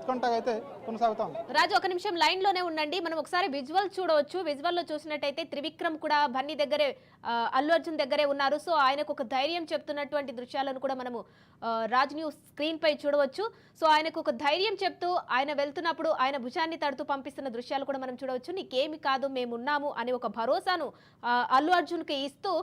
ఉత్కంఠగా అయితే కొనసాగుతాం. రాజు ఒక నిమిషం లైన్ లోనే ఉండండి. మనం ఒకసారి విజువల్ చూడవచ్చు. విజువల్ లో చూసినట్టయితే త్రివిక్రమ్ కూడా బన్నీ దగ్గరే అల్లు అర్జున్ దగ్గరే ఉన్నారు. సో ఆయనకు ఒక ధైర్యం చెప్తున్నటువంటి దృశ్యాలను కూడా మనము రాజ్ న్యూస్ స్క్రీన్ పై చూడవచ్చు. సో ఆయనకు ఒక ధైర్యం చెప్తూ ఆయన వెళ్తున్నప్పుడు ఆయన భుజాన్ని తడుతూ పంపిస్తున్న దృశ్యాలు కూడా మనం చూడవచ్చు. నీకేమి కాదు మేమున్నాము అని ఒక భరోసాను అల్లు అర్జున్ కి ఇస్తూ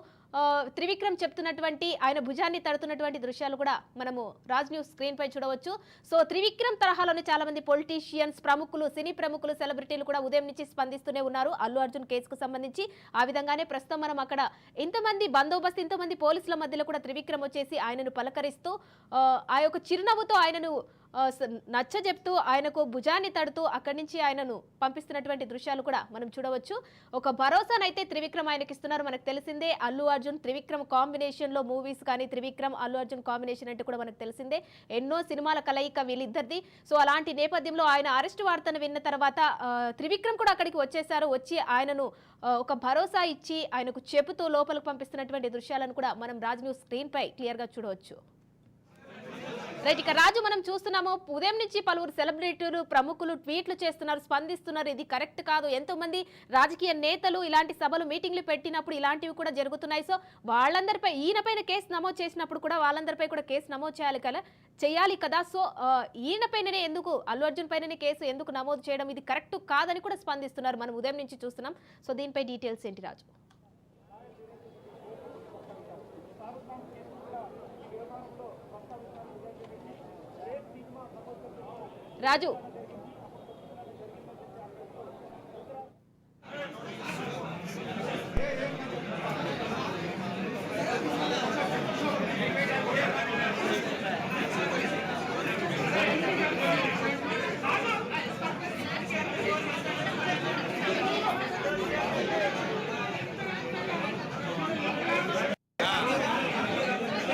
త్రివిక్రమ్ చెప్తున్నటువంటి ఆయన భుజాన్ని తడుతున్నటువంటి దృశ్యాలు కూడా మనము రాజ్ న్యూస్ స్క్రీన్ పై చూడవచ్చు. సో త్రివిక్రమ్ తరహాలోని చాలా మంది పొలిటీషియన్స్, ప్రముఖులు, సినీ ప్రముఖులు, సెలబ్రిటీలు కూడా ఉదయం నుంచి స్పందిస్తూనే ఉన్నారు అల్లు అర్జున్ కేసుకు సంబంధించి. ఆ విధంగానే ప్రస్తుతం మనం అక్కడ ఇంతమంది బందోబస్తు, ఇంతమంది పోలీసుల మధ్యలో కూడా త్రివిక్రమ్ వచ్చేసి ఆయనను పలకరిస్తూ ఆ యొక్క చిరునవ్వుతో ఆయనను నచ్చ చెప్తూ ఆయనకు భుజాన్ని తడుతూ అక్కడి నుంచి ఆయనను పంపిస్తున్నటువంటి దృశ్యాలు కూడా మనం చూడవచ్చు. ఒక భరోసానైతే త్రివిక్రమ్ ఆయనకి ఇస్తున్నారు. మనకు తెలిసిందే అల్లు అర్జున్ త్రివిక్రమ్ కాంబినేషన్ లో మూవీస్ కానీ, త్రివిక్రమ్ అల్లు అర్జున్ కాంబినేషన్ అంటే కూడా మనకు తెలిసిందే. ఎన్నో సినిమాల కలయిక వీళ్ళిద్దరిది. సో అలాంటి నేపథ్యంలో ఆయన అరెస్ట్ వార్తను విన్న తర్వాత త్రివిక్రమ్ కూడా అక్కడికి వచ్చేసారు. వచ్చి ఆయనను ఒక భరోసా ఇచ్చి ఆయనకు చెబుతూ లోపలికి పంపిస్తున్నటువంటి దృశ్యాలను కూడా మనం రాజ్ న్యూస్ స్క్రీన్ పై క్లియర్ గా చూడవచ్చు. రైట్, ఇక రాజు మనం చూస్తున్నాము ఉదయం నుంచి పలువురు సెలబ్రిటీలు, ప్రముఖులు ట్వీట్లు చేస్తున్నారు, స్పందిస్తున్నారు. ఇది కరెక్ట్ కాదు. ఎంతో మంది రాజకీయ నేతలు ఇలాంటి సభలు, మీటింగ్లు పెట్టినప్పుడు ఇలాంటివి కూడా జరుగుతున్నాయి. సో వాళ్ళందరిపై ఈయనపైన కేసు నమోదు చేసినప్పుడు కూడా వాళ్ళందరిపై కూడా కేసు నమోదు చేయాలి కదా. సో ఈయనపైననే ఎందుకు, అల్లు అర్జున్ పైననే కేసు ఎందుకు నమోదు చేయడం, ఇది కరెక్ట్ కాదని కూడా స్పందిస్తున్నారు. మనం ఉదయం నుంచి చూస్తున్నాం. సో దీనిపై డీటెయిల్స్ ఏంటి రాజు? రాజు